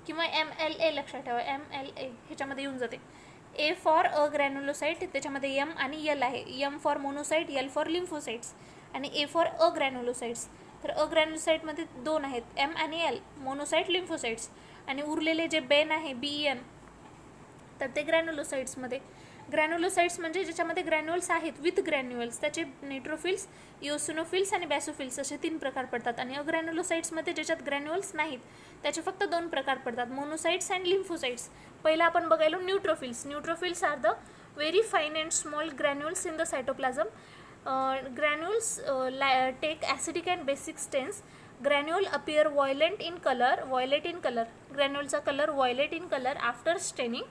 किंवा MLA लक्षात ठेवा, MLA ह्याच्यामध्ये येऊन जाते. A फॉर अग्रॅन्युलोसाइट, त्याच्यामध्ये M आणि L आहे. M for monocyte, L for lymphocytes आणि A फॉर अग्रॅन्युलोसाइट्स. तर अग्रॅन्युलोसाइटमध्ये 2 आहेत, M आणि L, मोनोसाइट, लिम्फोसाइट्स. आणि उरलेले जे बेन आहे BEN, तर ते ग्रॅन्युलोसाइट्समध्ये. ग्रॅन्युलोसाइट्स म्हणजे ज्याच्यामध्ये ग्रॅन्युअल्स आहेत विथ ग्रॅन्युअल्स, त्याचे न्यूट्रोफिल्स, इओसिनोफिल्स आणि बॅसोफिल्स असे 3 प्रकार पडतात. आणि अग्रॅन्युलोसाइट्समध्ये ज्याच्यात ग्रॅन्युअल्स नाहीत त्याचे फक्त 2 प्रकार पडतात, मोनोसाइट्स अँड लिम्फोसाइट्स. पहिला आपण बघायलो neutrophils. Neutrophils are the very fine and small granules in the cytoplasm. Granules take acidic and basic stains. Granule appear violet in colour, ग्रॅन्युअलचा colour violet in colour after staining.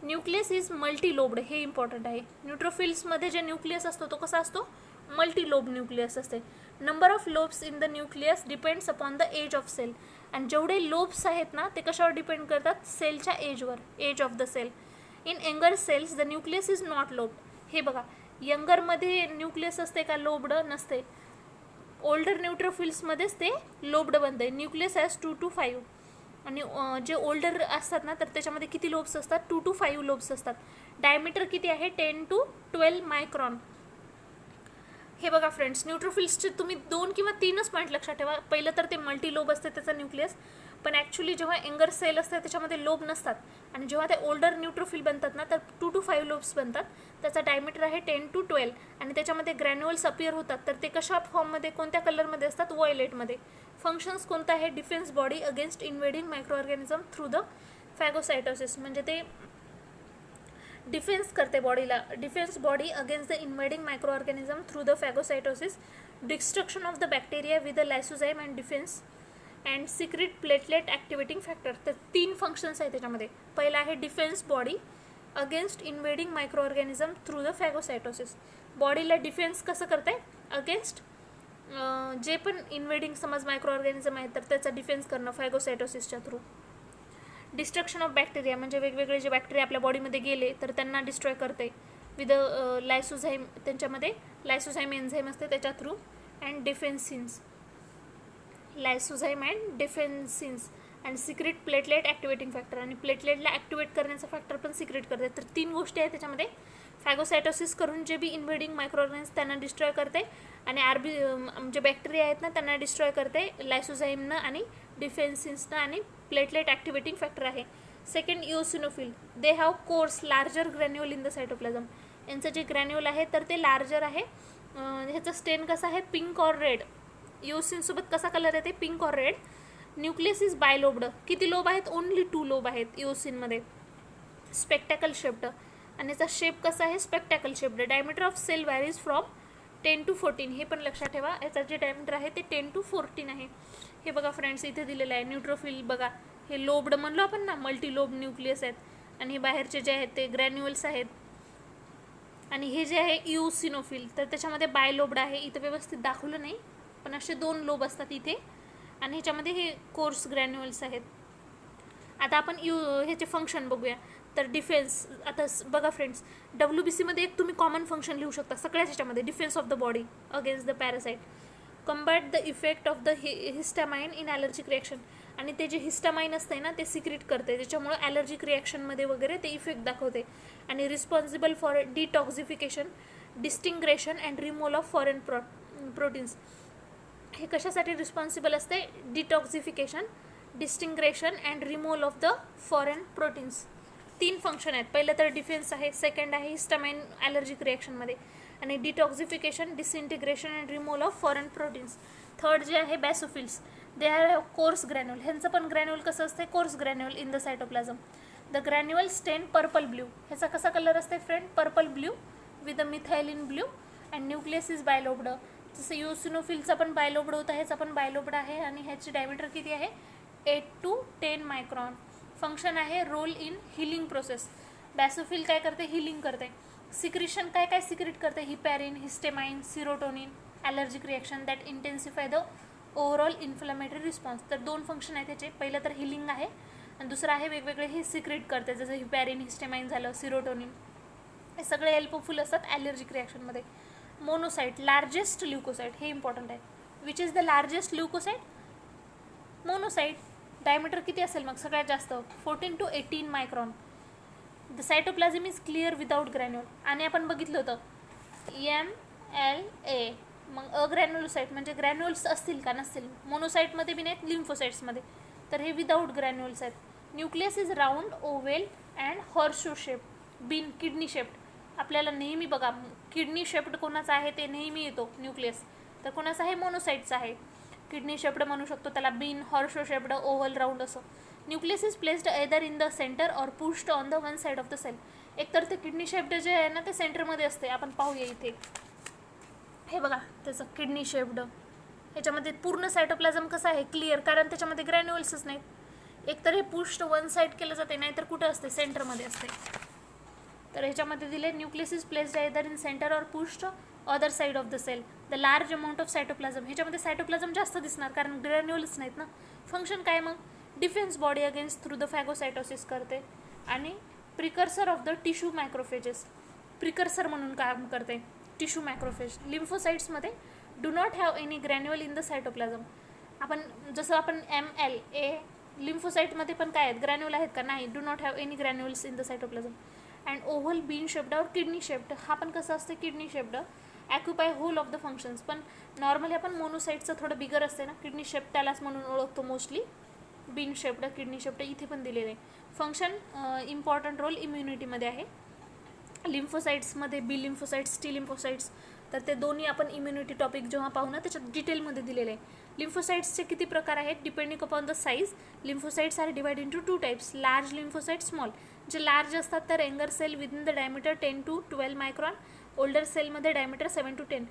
Nucleus is multilobed, हे important आहे. न्यूट्रोफिल्समध्ये जे nucleus असतो तो कसा असतो, multilobe nucleus असते. Number of lobes in the nucleus depends upon the age of cell. आणि जेवढे लोब्स आहेत ना ते कशावर डिपेंड करतात, सेलच्या एजवर, age of the cell. In younger cells the nucleus is not lobed. हे बघा, यंगरमध्ये न्यूक्लियस असते का, लोब्ड नसते. ओल्डर न्यूट्रोफिल्समध्येच ते लोब्ड बनते. Nucleus has 2 to 5. आणि जे ओल्डर असतात ना तर त्याच्यामध्ये किती लोब्स असतात, 2 to 5 लोब्स असतात. डायमीटर किती आहे, 10 to 12 मायक्रॉन. हे बघा फ्रेंड्स, न्यूट्रोफिल्सचे तुम्ही 2 किंवा 3च पॉईंट लक्षात ठेवा. पहिलं तर ते मल्टीलोब असते त्याचं न्यूक्लियस, पण ॲक्च्युली जेव्हा यंगर सेल असते त्याच्यामध्ये लोब नसतात. आणि जेव्हा ते ओल्डर न्यूट्रोफिल बनतात ना तर 2 to 5 लोब्स बनतात. त्याचा डायमीटर आहे 10 to 12. आणि त्याच्यामध्ये ग्रॅन्युअल्स अपियर होतात. तर ते कशा फॉर्ममध्ये, कोणत्या कलरमध्ये असतात, व्हायलेटमध्ये. फंक्शन्स कोणतं आहे, defence body against invading micro organism through the phagocytosis. म्हणजे ते डिफेन्स करते बॉडीला, defence body against the invading micro organism through the phagocytosis. Destruction of the bacteria with the lysozyme and defence and secrete platelet activating factor. तर 3 functions आहेत त्याच्यामध्ये. पहिला आहे defence body against invading micro organism through the phagocytosis. बॉडीला defence कसं करते, against जे पण इन्वेडिंग समज मायक्रो ऑर्गॅनिझम आहेत तर त्याचा डिफेन्स करणं फॅगोसायटोसिसच्या थ्रू. डिस्ट्रक्शन ऑफ बॅक्टेरिया म्हणजे वेगवेगळे जे बॅक्टेरिया आपल्या बॉडीमध्ये गेले तर त्यांना डिस्ट्रॉय करते विथ लायसोझाईम, त्यांच्यामध्ये लायसोझाईम एन्झाईम असते त्याच्या थ्रू. And defensins, lysozyme and defensins and secrete platelet activating factor. आणि प्लेटलेटला ॲक्टिवेट करण्याचा फॅक्टर पण सिक्रेट करते. तर 3 गोष्टी आहेत त्याच्यामध्ये. फॅगोसायटोसिस करून जे बी इन्व्हेडिंग मायक्रो ऑर्गॅनिझम त्यांना डिस्ट्रॉय करते. आणि जे बॅक्टेरिया आहेत ना त्यांना डिस्ट्रॉय करते लायसोझाईमनं आणि डिफेन्सिन्सनं. आणि प्लेटलेट ॲक्टिवेटिंग फॅक्टर आहे. Second, eosinophil. They have course larger granular in the cytoplasm. यांचं जे ग्रॅन्युअल आहे तर ते लार्जर आहे. ह्याचं स्टेन कसं आहे, पिंक ऑर रेड. इओसिनसोबत कसा कलर येते, pink or red. Nucleus is bilobed. किती लोब आहेत, ओनली 2 लोब आहेत इओसिनमध्ये. Spectacle shaped. आणि याचा शेप कसा आहे, spectacle shaped. Diameter of cell varies from 10 to 14. हे पण लक्षात ठेवा, याचा जे डायमीटर आहे ते 10 to 14 आहे. हे बघा फ्रेंड्स, इथे दिलेलं आहे. न्यूट्रोफिल बघा, हे लोब्ड म्हणलो आपण ना, मल्टी लोब न्यूक्लियस आहेत. आणि हे बाहेरचे जे आहेत ते ग्रॅन्युअल्स आहेत. आणि हे जे आहे इओसिनोफिल, तर त्याच्यामध्ये बायलोब्ड आहे, इथं व्यवस्थित दाखवलं नाही पण असे 2 लोब असतात इथे, आणि ह्याच्यामध्ये हे कोर्स ग्रॅन्युअल्स आहेत. आता आपण ह्याचे फंक्शन बघूया. तर डिफेन्स, आता बघा फ्रेंड्स, WBCमध्ये एक तुम्ही कॉमन फंक्शन लिहू शकता सगळ्याच ह्याच्यामध्ये, defence of the body against the parasite, combat the effect of the histamine in allergic reaction. आणि ते जे हिस्टामाइन असते ना ते सिक्रेट करते, त्याच्यामुळे ॲलर्जिक रिॲक्शनमध्ये वगैरे ते इफेक्ट दाखवते. आणि responsible for detoxification, disintegration and removal of foreign proteins. हे कशासाठी रिस्पॉन्सिबल असते? Detoxification, disintegration and removal of the foreign proteins. 3 function आहेत. पहिलं तर डिफेन्स आहे, सेकंड आहे हिस्टामाइन ॲलर्जिक रिॲक्शनमध्ये, आणि detoxification, disintegration and removal of foreign proteins. Third जे आहे basophils, they are coarse granule. ह्यांचं पण ग्रॅन्युल कसं असते? Coarse granule in the cytoplasm. The granule stain purple blue. ह्याचा कसा कलर असते friend? Purple blue with a methylene blue and nucleus is bilobed. जसं इओसिनोफिलचा पण बायलोब्ड होता, ह्याचा पण बायलोब्ड आहे, आणि ह्याची डायमीटर किती आहे? 8 to 10 मायक्रॉन. फंक्शन आहे रोल इन हिलिंग प्रोसेस. बॅसोफिल काय करते? हिलिंग करते. सिक्रिशन काय काय सिक्रेट करते? Heparin, histamine, serotonin, allergic reaction that इंटेन्सिफाय the overall inflammatory response. तर 2 फंक्शन आहेत त्याचे. पहिलं तर हिलिंग आहे, आणि दुसरं आहे वेगवेगळे हे सिक्रेट करते, जसं हिपॅरिन, हिस्टेमाइन झालं, सिरोटोनिन. हे सगळे हेल्पफुल असतात ॲलर्जिक रिॲक्शनमध्ये. मोनोसाइट, लार्जेस्ट ल्युकोसाइट, हे इम्पॉर्टंट आहे. Which is the largest leucocyte? Monocyte. Diameter किती असेल मग सगळ्यात जास्त? 14 to 18 micron. The cytoplasm is clear without granule. आणि आपण बघितलं होतं MLA. मग अग्रॅन्युलोसाइट म्हणजे ग्रॅन्युल्स असतील का? नसतील. मोनोसाइटमध्ये बी नाहीत, लिम्फोसाइट्समध्ये. तर हे विदाउट ग्रॅन्युल्स आहेत. Nucleus is round, oval and horseshoe shape. Bean, kidney shaped. आपल्याला नेहमी बघा किडनी शेप्ड कोणाचा आहे ते नेहमी येतो न्यूक्लियस, तर कोणाचा आहे? मोनोसाइटचा आहे. किडनी शेप्ड म्हणू शकतो त्याला, bean, horseshoe shaped, oval, round असं. Nucleus is placed either in the centre or pushed on the one side of the cell. एकतर ते किडनी शेप्ड जे आहे ना ते सेंटरमध्ये असते. आपण पाहूया इथे, हे बघा त्याचं किडनी शेप्ड. ह्याच्यामध्ये पूर्ण सायटोप्लाझम कसं आहे? क्लिअर, कारण त्याच्यामध्ये ग्रॅन्युअल्सच नाहीत. एकतर हे पुश्ड वन साइड केलं जाते, नाहीतर कुठं असते? सेंटरमध्ये असते. तर ह्याच्यामध्ये दिले nucleus is placed either in centre or pushed other side of the cell. The large amount of cytoplasm. ह्याच्यामध्ये सायटोप्लाझम जास्त दिसणार कारण ग्रॅन्युअल्स नाहीत ना. फंक्शन काय मग? Defence body against through the phagocytosis करते, आणि precursor of the tissue macrophages. Precursor म्हणून काम करते टिश्यू मॅक्रोफेज. लिम्फोसाइट्समध्ये do not have any granule in the cytoplasm. आपण जसं आपण MLA, लिम्फोसाइटमध्ये पण काय आहेत? ग्रॅन्युअल आहेत का? नाही. Do not have any granules in the cytoplasm. And oval, bean shaped और किडनी शेप्ड. हा पण कसं असतं? Kidney shaped. Occupy whole of the functions. पण नॉर्मली आपण मोनोसाइटचं थोडं बिगर असते ना, किडनी शेप त्यालाच म्हणून ओळखतो mostly. Bean shaped, kidney shaped इथे पण दिलेलं आहे. फंक्शन इम्पॉर्टंट रोल इम्युनिटीमध्ये आहे. लिम्फोसाइट्समध्ये बी लिम्फोसाइट्स, टी लिम्फोसाइट्स, तर ते दोन्ही आपण इम्युनिटी टॉपिक जेव्हा पाहू ना त्याच्यात डिटेलमध्ये दिलेले आहे. लिम्फोसाइट्सचे किती प्रकार आहेत? Depending upon the size. Lymphocytes are divide into 2 types, large lymphocyte, small. जे लार्ज असतात तर younger cell within the diameter 10 to 12 micron, older सेलमध्ये डायमीटर 7 to 10.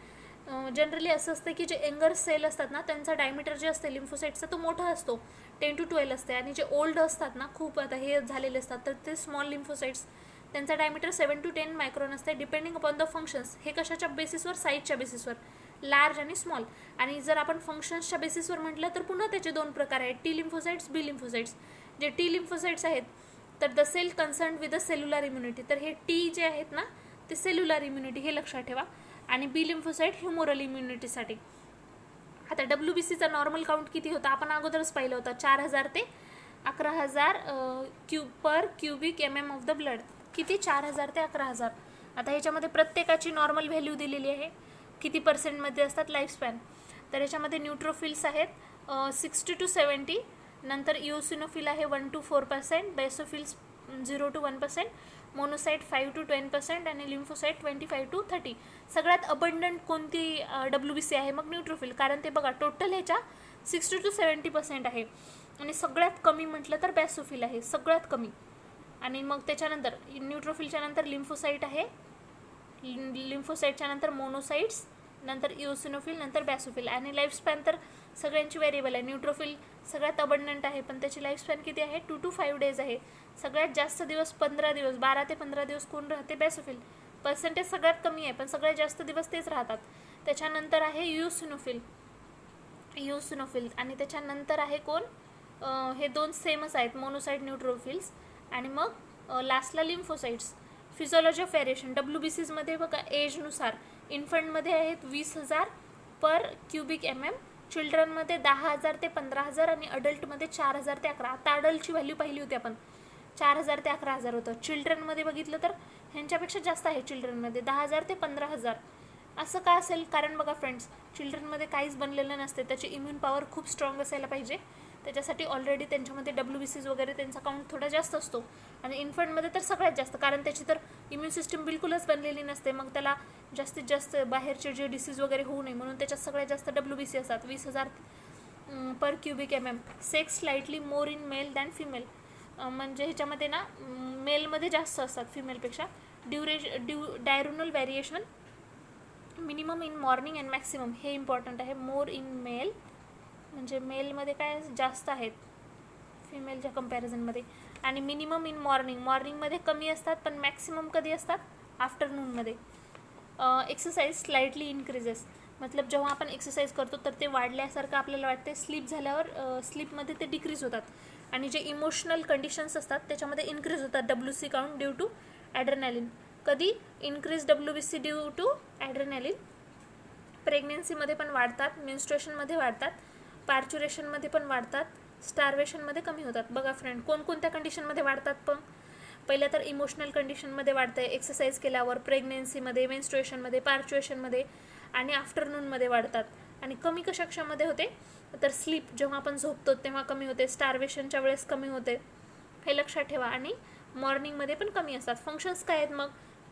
जनरली असं असतं की जे यंगर सेल असतात ना त्यांचा डायमीटर जे असते लिम्फोसाइटचा तो मोठा असतो, 10 to 12 असते, आणि जे ओल्ड असतात ना खूप आता हे झालेले असतात तर ते स्मॉल लिम्फोसाइट्स, त्यांचा डायमीटर 7 to 10 मायक्रॉन असते. Depending upon the functions. हे कशाच्या बेसिसवर? साईजच्या बेसिसवर, लार्ज आणि स्मॉल. आणि जर आपण फंक्शन्सच्या बेसिसवर म्हटलं तर पुन्हा त्याचे 2 प्रकार आहेत, टी लिम्फोसाइट्स, बी लिम्फोसाइट्स. जे टी लिम्फोसाइट्स आहेत तर the cell concern with the cellular immunity. तर हे टी जे आहेत ना ते सेल्युलर इम्युनिटी, हे लक्षात ठेवा. आणि बी लिम्फोसाइट ह्युमोरल इम्युनिटीसाठी. आता WBCचा नॉर्मल काउंट किती होता? आपण अगोदरच पाहिलं होतं, 4000 ते 11000 पर cubic MM of the blood. किती? 4000 ते 11000. आता ह्याच्यामध्ये प्रत्येकाची नॉर्मल व्हॅल्यू दिलेली आहे, किती पर्सेंटमध्ये असतात लाईफस्पॅन. तर ह्याच्यामध्ये न्यूट्रोफिल्स आहेत 60 to 70, नंतर इओसिनोफिल आहे 1 to 4%, basophils 0 to 1%, monocyte 5 to 10%, आणि लिम्फोसाइट 25 to 30. सगळ्यात अबंडंट कोणती WBC आहे? मग न्यूट्रोफिल, कारण ते बघा टोटल ह्याच्या 60 to 70% आहे. आणि सगळ्यात कमी म्हटलं तर बॅसोफिल आहे, सगळ्यात कमी. आणि मग त्याच्यानंतर न्यूट्रोफिलच्या नंतर लिम्फोसाइट आहे, लिम्फोसाइटच्या नंतर मोनोसाइट्स, नंतर इओसिनोफिल, नंतर बॅसोफिल. आणि लाईफस्पॅन तर सगळ्यांची व्हेरिएबल आहे. न्यूट्रोफिल सगळ्यात अबंडंट आहे पण त्याची लाईफस्पॅन किती आहे? 2 to 5 days आहे. सगळ्यात जास्त दिवस 15 दिवस, 12 ते 15 दिवस कोण राहते? बॅसोफिल. पर्सेंटेज सगळ्यात कमी आहे पण सगळ्यात जास्त दिवस तेच राहतात. त्याच्यानंतर आहे यूसिनोफिल आणि त्याच्यानंतर आहे कोण, हे दोन सेमच आहेत, मोनोसाइट न्यूट्रोफिल्स. आणि मग लास्टला लिम्फोसाइट्स. फिजिओलॉजी ऑफ व्हेरिएशन WBCजमध्ये बघा एजनुसार इन्फंटमध्ये आहेत 20,000 पर क्युबिक MM, चिल्ड्रनमध्ये 10,000 ते 15,000 आणि अडल्टमध्ये 4,000 ते 11. आता अडल्टची व्हॅल्यू पाहिली होती आपण, 4,000 ते 11,000 होतं. चिल्ड्रनमध्ये बघितलं तर ह्यांच्यापेक्षा जास्त आहे, चिल्ड्रनमध्ये 10,000 ते 15,000. असं का असेल? कारण बघा फ्रेंड्स, चिल्ड्रनमध्ये काहीच बनलेलं नसते, त्याची इम्युन पॉवर खूप स्ट्रॉंग असायला पाहिजे. त्याच्यासाठी ऑलरेडी त्यांच्यामध्ये WBCज वगैरे त्यांचा काउंट थोडा जास्त असतो. आणि इन्फंटमध्ये तर सगळ्यात जास्त, कारण त्याची तर इम्युन सिस्टम बिलकुलच बनलेली नसते. मग त्याला जास्तीत जास्त बाहेरचे जे डिसीज वगैरे होऊ नये म्हणून त्याच्यात सगळ्यात जास्त WBC असतात, 20,000 per cubic MM. Sex slightly more in male than female, म्हणजे ह्याच्यामध्ये ना मेलमध्ये जास्त असतात फिमेलपेक्षा. Diurnal variation minimum in morning and maximum, हे इम्पॉर्टंट आहे. मोर इन मेल म्हणजे मेलमध्ये काय जास्त आहेत फिमेलच्या कम्पॅरिझनमध्ये. आणि मिनिमम इन मॉर्निंगमध्ये कमी असतात पण मॅक्सिमम कधी असतात? आफ्टरनूनमध्ये. एक्सरसाइज स्लाइटली इन्क्रीजेस, मतलब जेव्हा आपण एक्सरसाइज करतो तर ते वाढल्यासारखं आपल्याला वाटते, स्लीप झाल्यावर स्लीपमध्ये ते डिक्रीज होतात. आणि जे इमोशनल कंडिशन्स असतात त्याच्यामध्ये इन्क्रीज होतात WC काउंट ड्यू टू ॲड्रेनॅलिन. कधी इन्क्रीज WBC ड्यू टू ॲड्रेनॅलिन? प्रेग्नेन्सीमध्ये पण वाढतात, मेन्स्ट्रुएशनमध्ये वाढतात, पार्च्युरेशनमध्ये पण वाढतात, स्टार्वेशनमध्ये कमी होतात. बघा फ्रेंड, कोणकोणत्या कंडिशनमध्ये वाढतात? पण पहिलं तर इमोशनल कंडिशनमध्ये वाढतं आहे, एक्सरसाइज केल्यावर, प्रेग्नेन्सीमध्ये, मेन्स्ट्रुएशनमध्ये, पार्च्युएशनमध्ये आणि आफ्टरनूनमध्ये वाढतात. आणि कमी कशामध्ये होते? तर स्लीप, जेव्हा आपण झोपतो तेव्हा कमी होते, स्टार्वेशनच्या वेळेस कमी होते, हे लक्षात ठेवा. आणि मॉर्निंगमध्ये पण कमी असतात. फंक्शन्स काय आहेत मग?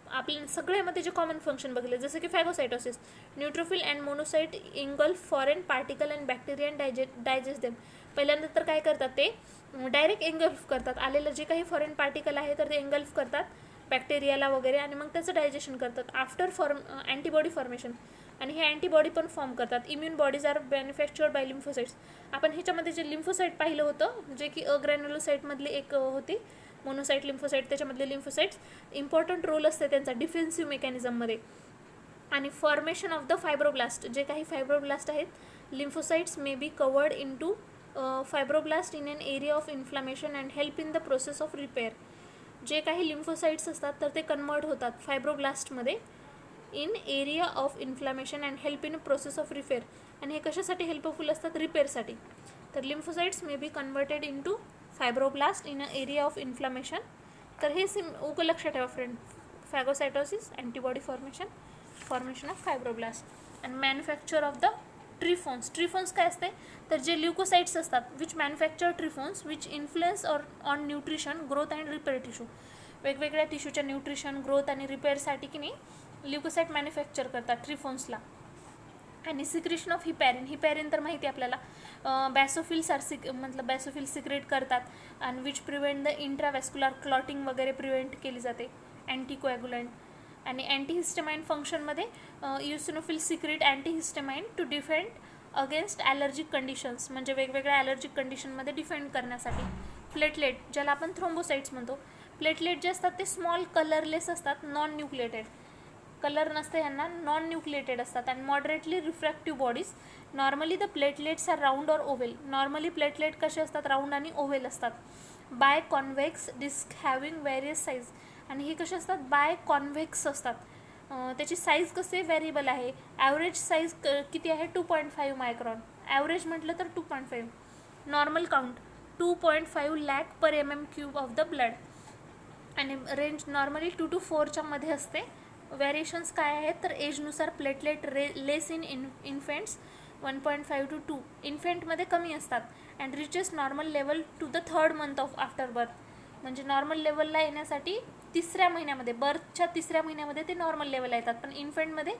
आपल्या सगळ्यामध्ये जे कॉमन फंक्शन बघले, जसं की phagocytosis, neutrophil and monocyte engulf foreign particle and bacteria and digest them. पहिल्यांदा तर काय करतात, ते डायरेक्ट एंगल्फ करतात, आलेलं जे काही फॉरेन पार्टिकल आहे तर ते एंगल्फ करतात बॅक्टेरियाला वगैरे, आणि मग त्याचं डायजेशन करतात. आफ्टर अँटीबॉडी फॉर्मेशन, आणि हे अँटीबॉडी पण फॉर्म करतात. Immune bodies are manufactured by lymphocytes. आपण ह्याच्यामध्ये जे लिम्फोसाइट पाहिलं होतं, जे की अग्रॅन्युलोसाइटमधले एक होती, मोनोसाइट लिम्फोसाइट, त्याच्यामधले लिम्फोसाइट्स इम्पॉर्टंट रोल असते त्यांचा डिफेन्सिव्ह मेकॅनिझममध्ये. आणि फॉर्मेशन ऑफ द फायब्रोब्लास्ट, जे काही फायब्रोब्लास्ट आहेत, lymphocytes may be converted into fibroblast in an area of inflammation and help in the process of repair. जे काही लिम्फोसाइट्स असतात तर ते कन्वर्ट होतात फायब्रोब्लास्टमध्ये in area of inflammation and help in process of repair. आणि हे कशासाठी हेल्पफुल असतात? रिपेअरसाठी. तर lymphocytes may be converted into fibroblast in a area of inflammation. तर हे लक्षात ठेवा friend, phagocytosis, antibody formation of fibroblast. And manufacture of the trephones काय असते? तर जे ल्युकोसाइट्स असतात which manufacture trephones which influence on nutrition, growth and repair tissue. वेगवेगळ्या टिश्यूच्या न्यूट्रिशन, ग्रोथ आणि रिपेअरसाठी की नाही ल्युकोसाइट मॅन्युफॅक्चर करतात ट्रिफॉन्सला. आणि सिक्रेशन ऑफ हिपॅरिन तर माहिती आहे आपल्याला, बॅसोफिल सिक्रेट करतात आणि which prevent the intravascular clotting वगैरे प्रिव्हेंट केली जाते, अँटीकोॲग्युलंट. आणि अँटीहिस्टमाइन फंक्शनमध्ये eosinophil secrete antihistamine to defend against allergic conditions, म्हणजे वेगवेगळ्या ॲलर्जिक कंडिशनमध्ये डिफेंड करण्यासाठी. प्लेटलेट, ज्याला आपण थ्रोम्बोसाइट्स म्हणतो, प्लेटलेट जे असतात ते स्मॉल कलरलेस असतात, नॉन न्यूक्लिएटेड, कलर नसते ह्यांना, नॉन न्यूक्लिएटेड असतात. And moderately refractive bodies. Normally the platelets are round or oval. Normally platelet कसे असतात? राऊंड आणि ओव्हेल असतात. Biconvex disc having various size. आणि हे कसे असतात? बाय कॉन्व्हेक्स असतात. त्याची साईज कसे व्हेरिएबल आहे. ॲव्हरेज साईज किती आहे? 2.5 मायक्रॉन. ॲव्हरेज म्हटलं तर 2.5. Normal count 2.5 lakh per MM³ of the blood. आणि रेंज नॉर्मली 2 to 4च्या मध्ये असते. व्हेरिएशन्स काय आहेत? तर एजनुसार platelet less in infants 1.5 to 2. इन्फेंटमध्ये कमी असतात. And reaches normal level to the 3rd month of after birth. म्हणजे नॉर्मल लेवलला येण्यासाठी 3ऱ्या महिन्यामध्ये, बर्थच्या 3ऱ्या महिन्यामध्ये ते नॉर्मल लेवलला येतात. पण इन्फेंटमध्ये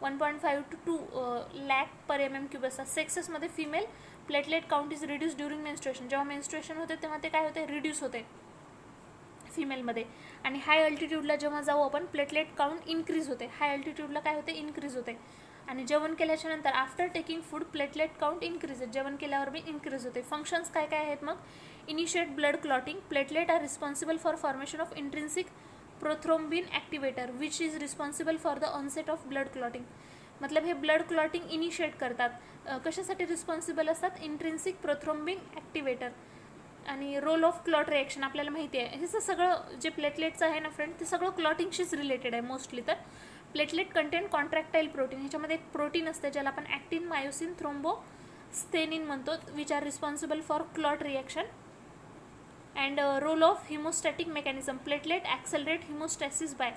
1.5 to 2 लाख पर MM³ असतात. सेक्सेसमध्ये female platelet count is reduce during menstruation. जेव्हा मेन्स्ट्रुएशन होते तेव्हा ते काय होते? रिड्यूस होते फिमेलमध्ये. आणि हाय अल्टिट्यूडला जेव्हा जाऊ आपण प्लेटलेट काउंट इन्क्रीज होते. हाय अल्टिट्यूडला काय होते? इन्क्रीज होते. आणि जेवण केल्याच्या नंतर after taking food platelet count increase. जेवण केल्यावर बी इन्क्रीज होते. फंक्शन्स काय काय आहेत मग? Initiate blood clotting. Platelet are responsible for formation of intrinsic prothrombin activator which is responsible for the onset of blood clotting. मतलब हे ब्लड क्लॉटिंग इनिशिएट करतात. कशासाठी रिस्पॉन्सिबल असतात? Intrinsic prothrombin activator. आणि रोल ऑफ क्लॉट रिॲक्शन आपल्याला माहिती आहे. हे सगळं जे प्लेटलेटचं आहे ना फ्रेंड, ते सगळं क्लॉटिंगशीच रिलेटेड आहे मोस्टली. तर प्लेटलेट कंटेंट कॉन्ट्रॅक्टाईल प्रोटीन, ह्याच्यामध्ये एक प्रोटीन असते ज्याला आपण ॲक्टिन, मायोसिन, थ्रोम्बोस्टेनिन म्हणतो, which are responsible for clot reaction. And role of haemostatic mechanism, platelet accelerate haemostasis by,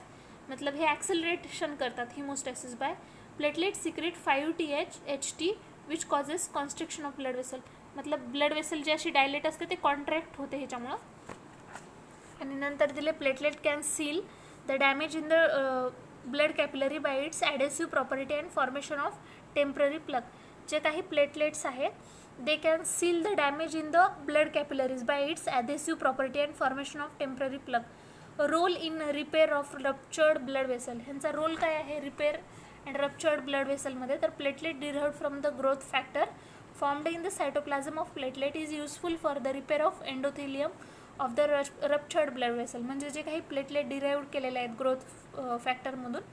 मतलब हे ॲक्सेलरेशन करतात haemostasis by. Platelet secrete 5THT which causes constriction of blood vessel, मतलब ब्लड वेसल जे अशी dilate असते ते contract होते ह्याच्यामुळं. आणि नंतर दिले platelet can seal the damage in the blood capillary by its adhesive property and formation of temporary plug. जे काही प्लेटलेट्स आहेत they can seal the damage in the blood capillaries by its adhesive property and formation of temporary plug. Role in repair of ruptured blood vessel, ह्यांचा role काय आहे repair and ruptured blood वेसलमध्ये? तर platelet derived from the growth factor formed in the cytoplasm of platelet is useful for the repair of endothelium of the ruptured blood vessel. म्हणजे जे काही platelet derived केलेले आहेत growth फॅक्टरमधून,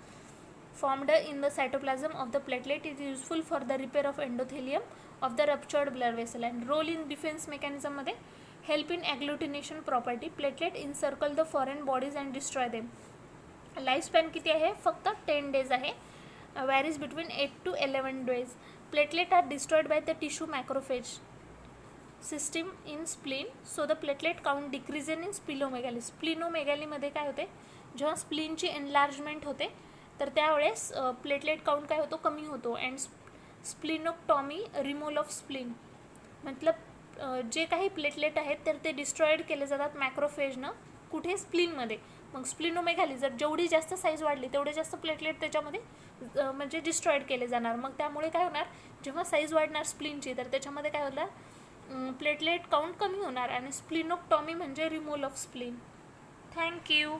formed in the cytoplasm of the platelet is useful for the repair of endothelium of the ruptured blood vessel. and role in defense mechanism मध्ये help in agglutination property. platelet encircle the foreign bodies and destroy them. Life span किती आहे? फक्त 10 days आहे. varies between 8 to 11 days. Platelet are destroyed by the tissue macrophage system in spleen, so the platelet count decreases in splenomegaly. स्प्लिनोमेगॅलीमध्ये काय होते? जेव्हा स्प्लीनची enlargement होते तर त्यावेळेस प्लेटलेट काउंट काय होतो? कमी होतो. अँड स्प्लिनोक्टॉमी, रिमूव्हल ऑफ स्प्लीन, मतलब जे काही प्लेटलेट आहेत तर ते डिस्ट्रॉयड केले जातात मॅक्रोफेजनं. कुठे? स्प्लीनमध्ये. मग स्प्लिनोमेगॅली जर जेवढी जास्त साईज वाढली तेवढे जास्त प्लेटलेट त्याच्यामध्ये म्हणजे डिस्ट्रॉयड केले जाणार. मग त्यामुळे काय होणार? जेव्हा साईज वाढणार स्प्लीनची तर त्याच्यामध्ये काय होणार? प्लेटलेट काउंट कमी होणार. आणि स्प्लिनोक्टॉमी म्हणजे रिमूव्हल ऑफ स्प्लीन. थँक्यू.